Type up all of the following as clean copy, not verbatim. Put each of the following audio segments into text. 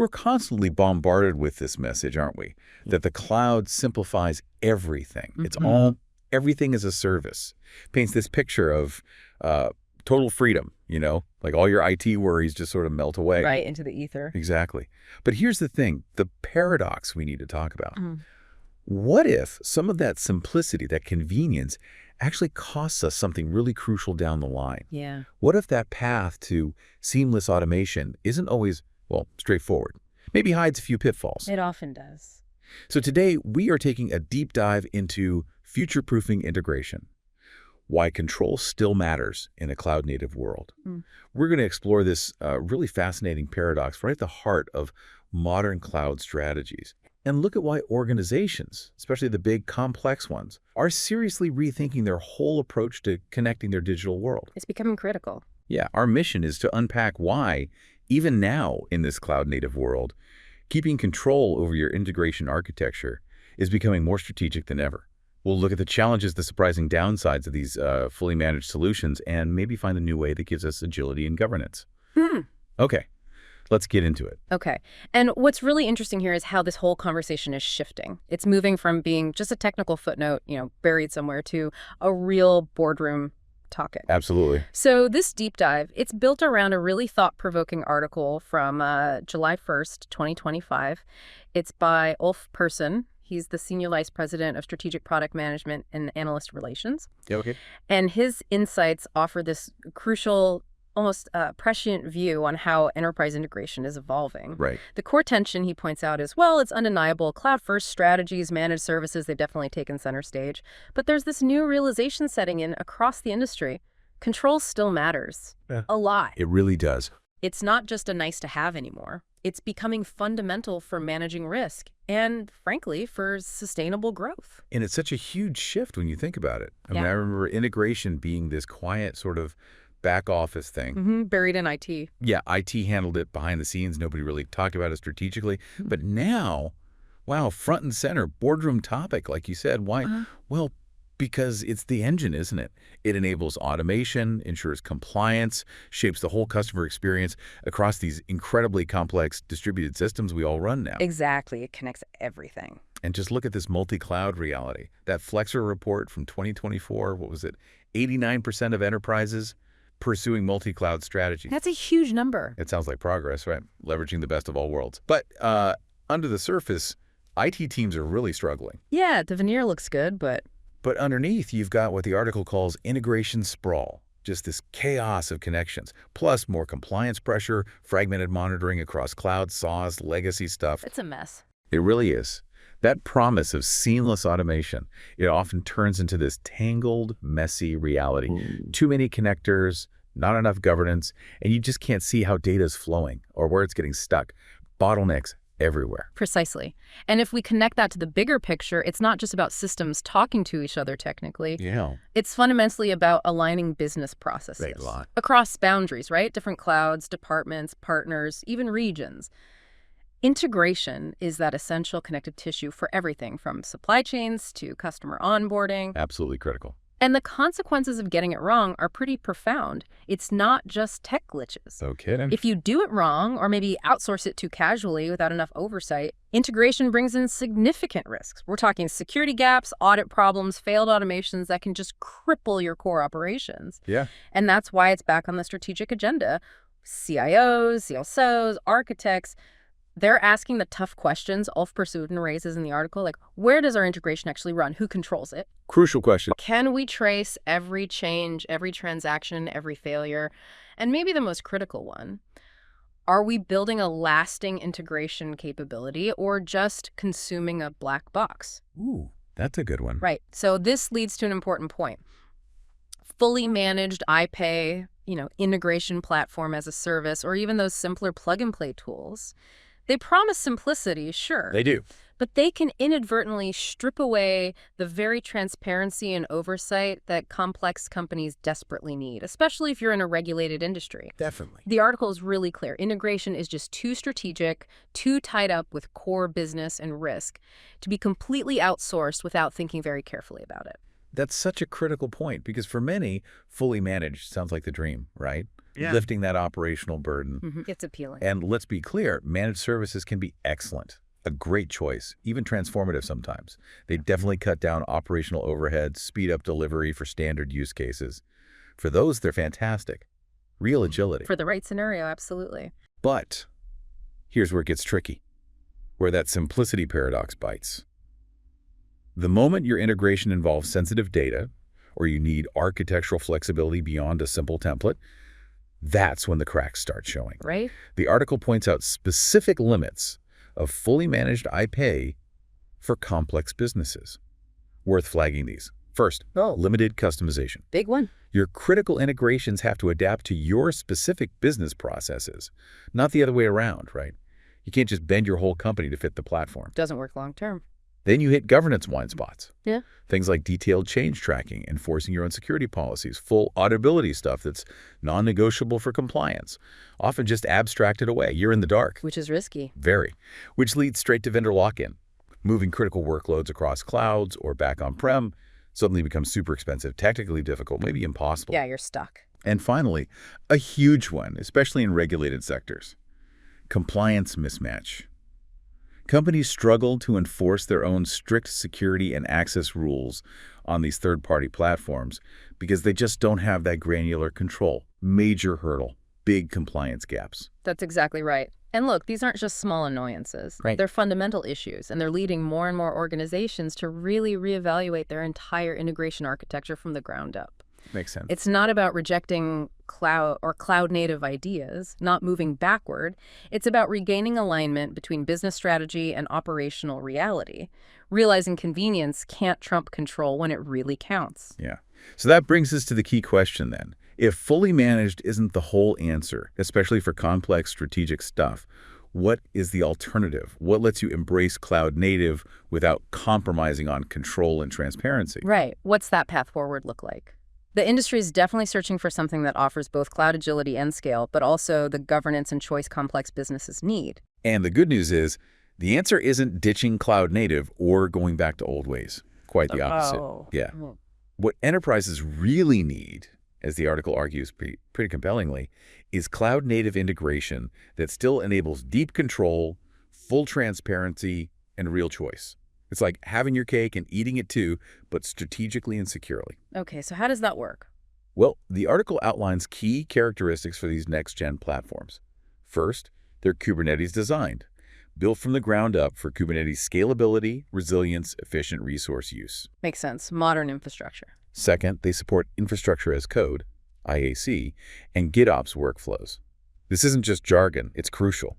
We're constantly bombarded with this message, aren't we? That the cloud simplifies everything. It's all, everything is a service. Paints this picture of total freedom, like all your IT worries just sort of melt away. Right, into the ether. Exactly. But here's the thing, the paradox we need to talk about. What if some of that simplicity, that convenience, actually costs us something really crucial down the line? Yeah. What if that path to seamless automation isn't always, well, straightforward? Maybe hides a few pitfalls. It often does. So today, we are taking a deep dive into future-proofing integration. Why control still matters in a cloud-native world. We're going to explore this really fascinating paradox right at the heart of modern cloud strategies. And look at why organizations, especially the big, complex ones, are seriously rethinking their whole approach to connecting their digital world. It's becoming critical. Yeah, our mission is to unpack why, even now in this cloud-native world, keeping control over your integration architecture is becoming more strategic than ever. We'll look at the challenges, the surprising downsides of these fully managed solutions, and maybe find a new way that gives us agility and governance. Okay. Let's get into it. Okay. And what's really interesting here is how this whole conversation is shifting. It's moving from being just a technical footnote, buried somewhere, to a real boardroom topic. Absolutely. So this deep dive, it's built around a really thought-provoking article from July 1st, 2025. It's by Ulf Persson. He's the Senior Vice President of Strategic Product Management and Analyst Relations. Yeah, okay. And his insights offer this crucial, almost prescient view on how enterprise integration is evolving. Right. The core tension, he points out, is, well, it's undeniable. Cloud-first strategies, managed services, they've definitely taken center stage. But there's this new realization setting in across the industry. Control still matters. Yeah. A lot. It really does. It's not just a nice-to-have anymore. It's becoming fundamental for managing risk and, frankly, for sustainable growth. And it's such a huge shift when you think about it. I mean, I remember integration being this quiet sort of back office thing. Buried in IT. Yeah, IT handled it behind the scenes. Nobody really talked about it strategically. But now, wow, front and center, boardroom topic, like you said. Why? Well, because it's the engine, isn't it? It enables automation, ensures compliance, shapes the whole customer experience across these incredibly complex distributed systems we all run now. Exactly. It connects everything. And just look at this multi-cloud reality. That Flexer report from 2024, what was it? 89% of enterprises pursuing multi-cloud strategies. That's a huge number. It sounds like progress, right? Leveraging the best of all worlds. But under the surface, IT teams are really struggling. Yeah, the veneer looks good, but underneath, you've got what the article calls integration sprawl. Just this chaos of connections, plus more compliance pressure, fragmented monitoring across cloud, SaaS, legacy stuff. it's a mess. It really is. That promise of seamless automation, it often turns into this tangled, messy reality. Too many connectors, not enough governance, and you just can't see how data is flowing or where it's getting stuck. Bottlenecks everywhere. Precisely. And if we connect that to the bigger picture, it's not just about systems talking to each other technically. Yeah. It's fundamentally about aligning business processes Right, a lot. across boundaries, right? Different clouds, departments, partners, even regions. Integration is that essential connective tissue for everything from supply chains to customer onboarding. Absolutely critical. And the consequences of getting it wrong are pretty profound. It's not just tech glitches. No kidding. If you do it wrong, or maybe outsource it too casually without enough oversight, integration brings in significant risks. We're talking security gaps, audit problems, failed automations that can just cripple your core operations. Yeah. And that's why it's back on the strategic agenda. CIOs, CSOs, architects, they're asking the tough questions Ulf Persson raises in the article, like, where does our integration actually run? Who controls it? Crucial question. Can we trace every change, every transaction, every failure? And maybe the most critical one, are we building a lasting integration capability or just consuming a black box? Ooh, that's a good one. Right. So this leads to an important point. Fully managed iPay, integration platform as a service, or even those simpler plug-and-play tools, they promise simplicity, sure. They do. But they can inadvertently strip away the very transparency and oversight that complex companies desperately need, especially if you're in a regulated industry. Definitely. The article is really clear. Integration is just too strategic, too tied up with core business and risk to be completely outsourced without thinking very carefully about it. That's such a critical point because for many, fully managed sounds like the dream, right? lifting that operational burden. It's appealing. And let's be clear, managed services can be excellent, a great choice, even transformative sometimes. They definitely cut down operational overhead, speed up delivery for standard use cases. For those, they're fantastic. Real agility. For the right scenario, absolutely. But here's where it gets tricky, where that simplicity paradox bites. The moment your integration involves sensitive data, or you need architectural flexibility beyond a simple template, that's when the cracks start showing. Right? The article points out specific limits of fully managed IP for complex businesses. Worth flagging these. First, limited customization. Big one. Your critical integrations have to adapt to your specific business processes, not the other way around, right? You can't just bend your whole company to fit the platform. Doesn't work long term. Then you hit governance blind spots. Yeah. Things like detailed change tracking, enforcing your own security policies, full auditability stuff that's non-negotiable for compliance, often just abstracted away. You're in the dark. Which is risky. Very. Which leads straight to vendor lock-in. Moving critical workloads across clouds or back on-prem suddenly becomes super expensive, technically difficult, maybe impossible. Yeah, you're stuck. And finally, a huge one, especially in regulated sectors, compliance mismatch. Companies struggle to enforce their own strict security and access rules on these third-party platforms because they just don't have that granular control. Major hurdle, big compliance gaps. That's exactly right. And look, these aren't just small annoyances. Right. They're fundamental issues, and they're leading more and more organizations to really reevaluate their entire integration architecture from the ground up. Makes sense. It's not about rejecting cloud or cloud-native ideas, not moving backward. It's about regaining alignment between business strategy and operational reality, realizing convenience can't trump control when it really counts. Yeah. So that brings us to the key question then. If fully managed isn't the whole answer, especially for complex strategic stuff, what is the alternative? What lets you embrace cloud native without compromising on control and transparency? Right. What's that path forward look like? The industry is definitely searching for something that offers both cloud agility and scale, but also the governance and choice complex businesses need. And the good news is, the answer isn't ditching cloud native or going back to old ways. Quite the opposite. Yeah. What enterprises really need, as the article argues pretty compellingly, is cloud native integration that still enables deep control, full transparency, and real choice. It's like having your cake and eating it too, but strategically and securely. Okay, so how does that work? Well, the article outlines key characteristics for these next-gen platforms. First, they're Kubernetes designed, built from the ground up for Kubernetes scalability, resilience, efficient resource use. Makes sense. Modern infrastructure. Second, they support infrastructure as code, IAC, and GitOps workflows. This isn't just jargon, it's crucial.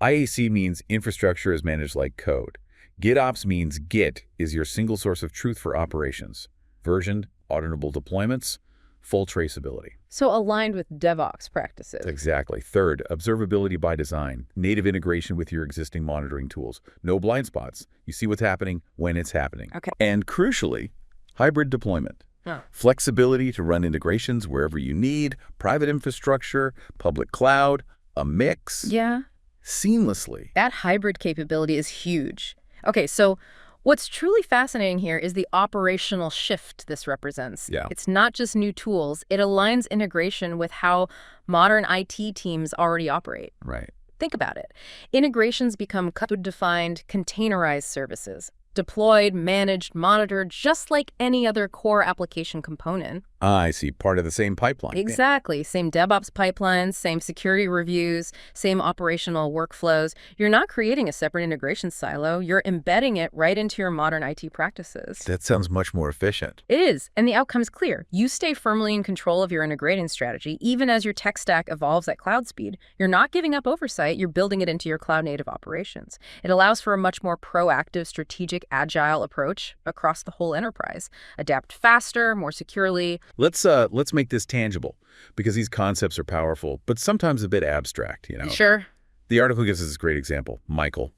IAC means infrastructure is managed like code. GitOps means Git is your single source of truth for operations. Versioned, auditable deployments, full traceability. So aligned with DevOps practices. Exactly. Third, observability by design. Native integration with your existing monitoring tools. No blind spots. You see what's happening when it's happening. Okay. And crucially, hybrid deployment. Flexibility to run integrations wherever you need, private infrastructure, public cloud, a mix. Yeah. Seamlessly. That hybrid capability is huge. Okay, so what's truly fascinating here is the operational shift this represents. Yeah. It's not just new tools. It aligns integration with how modern IT teams already operate. Right. Think about it. Integrations become code-defined, containerized services. Deployed, managed, monitored, just like any other core application component. I see. Part of the same pipeline. Exactly. Same DevOps pipelines, same security reviews, same operational workflows. You're not creating a separate integration silo. You're embedding it right into your modern IT practices. That sounds much more efficient. It is, and the outcome is clear. You stay firmly in control of your integrating strategy, even as your tech stack evolves at cloud speed. You're not giving up oversight. You're building it into your cloud-native operations. It allows for a much more proactive, strategic, agile approach across the whole enterprise. Adapt faster, more securely. Let's make this tangible, because these concepts are powerful, but sometimes a bit abstract, you know. Sure. The article gives us this great example. Michael,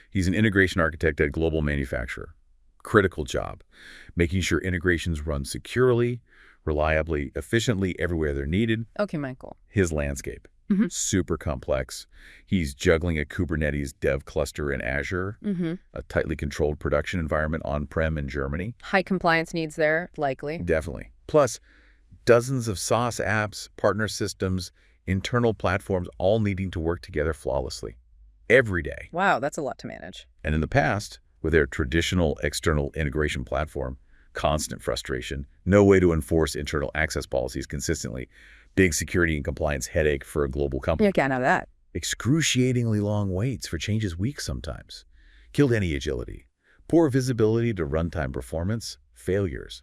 he's an integration architect at a global manufacturer. Critical job, making sure integrations run securely, reliably, efficiently everywhere they're needed. Okay, Michael. His landscape, super complex. He's juggling a Kubernetes dev cluster in Azure, a tightly controlled production environment on-prem in Germany. High compliance needs there, likely. Definitely. Plus, dozens of SaaS apps, partner systems, internal platforms all needing to work together flawlessly every day. Wow, that's a lot to manage. And in the past, with their traditional external integration platform, constant frustration, no way to enforce internal access policies consistently, big security and compliance headache for a global company. You can't have that. Excruciatingly long waits for changes weeks sometimes. Killed any agility. Poor visibility to runtime performance, failures.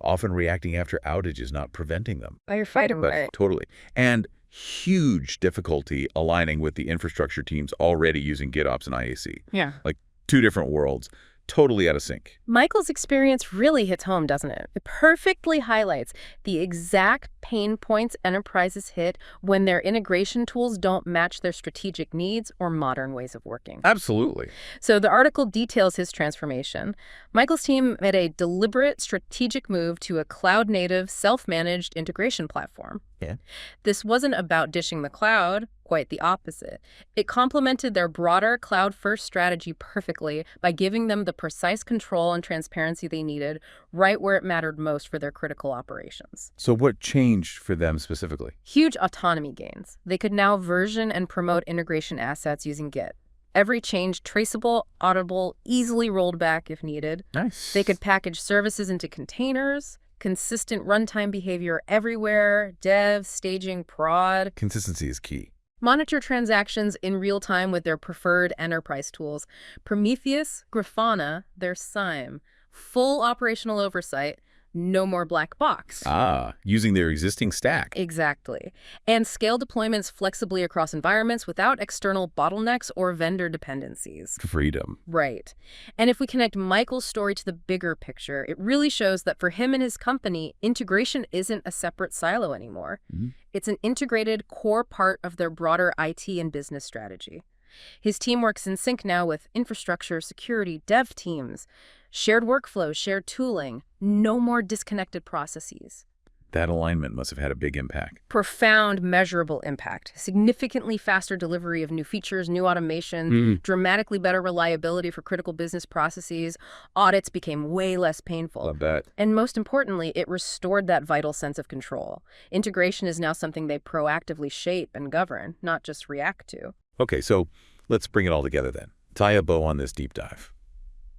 Often reacting after outages, not preventing them. Firefighting, But totally. And huge difficulty aligning with the infrastructure teams already using GitOps and IAC. Yeah. Like two different worlds, totally out of sync. Michael's experience really hits home, doesn't it? It perfectly highlights the exact pain points enterprises hit when their integration tools don't match their strategic needs or modern ways of working. Absolutely. So the article details his transformation. Michael's team made a deliberate strategic move to a cloud-native, self-managed integration platform. Yeah. This wasn't about dishing the cloud, quite the opposite. It complemented their broader cloud-first strategy perfectly by giving them the precise control and transparency they needed right where it mattered most for their critical operations. So what changed for them specifically? Huge autonomy gains. They could now version and promote integration assets using Git. Every change traceable, auditable, easily rolled back if needed. Nice. They could package services into containers, consistent runtime behavior everywhere, dev, staging, prod. Consistency is key. Monitor transactions in real time with their preferred enterprise tools. Prometheus, Grafana, their SIEM. Full operational oversight, no more black box. Using their existing stack. Exactly. And scale deployments flexibly across environments without external bottlenecks or vendor dependencies. Freedom. Right. And if we connect Michael's story to the bigger picture, it really shows that for him and his company, integration isn't a separate silo anymore. Mm-hmm. It's an integrated core part of their broader IT and business strategy. His team works in sync now with infrastructure, security, dev teams, shared workflows, shared tooling, no more disconnected processes. That alignment must have had a big impact. Profound, measurable impact. Significantly faster delivery of new features, new automation, dramatically better reliability for critical business processes. Audits became way less painful. I bet. And most importantly, it restored that vital sense of control. Integration is now something they proactively shape and govern, not just react to. Okay, so let's bring it all together then. Tie a bow on this deep dive.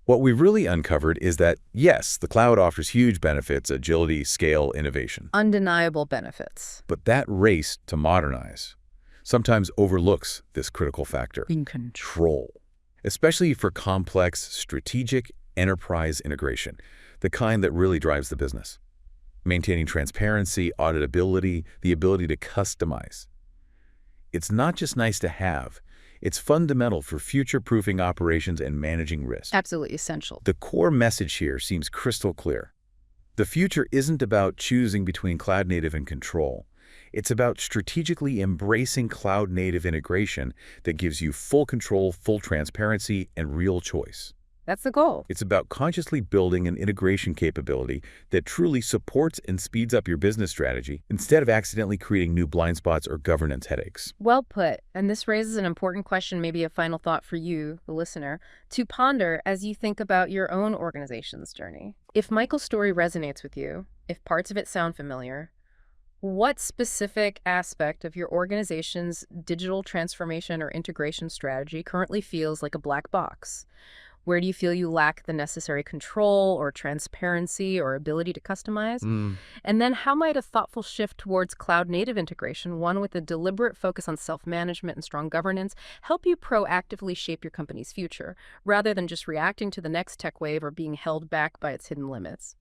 What we've really uncovered is that, yes, the cloud offers huge benefits, agility, scale, innovation. Undeniable benefits. But that race to modernize sometimes overlooks this critical factor. In Control. Especially for complex, strategic enterprise integration, the kind that really drives the business. Maintaining transparency, auditability, the ability to customize. It's not just nice to have. It's fundamental for future-proofing operations and managing risk. Absolutely essential. The core message here seems crystal clear. The future isn't about choosing between cloud-native and control. It's about strategically embracing cloud-native integration that gives you full control, full transparency, and real choice. That's the goal. It's about consciously building an integration capability that truly supports and speeds up your business strategy instead of accidentally creating new blind spots or governance headaches. Well put. And this raises an important question, maybe a final thought for you, the listener, to ponder as you think about your own organization's journey. If Michael's story resonates with you, if parts of it sound familiar, what specific aspect of your organization's digital transformation or integration strategy currently feels like a black box? Where do you feel you lack the necessary control or transparency or ability to customize? And then how might a thoughtful shift towards cloud-native integration, one with a deliberate focus on self-management and strong governance, help you proactively shape your company's future, rather than just reacting to the next tech wave or being held back by its hidden limits?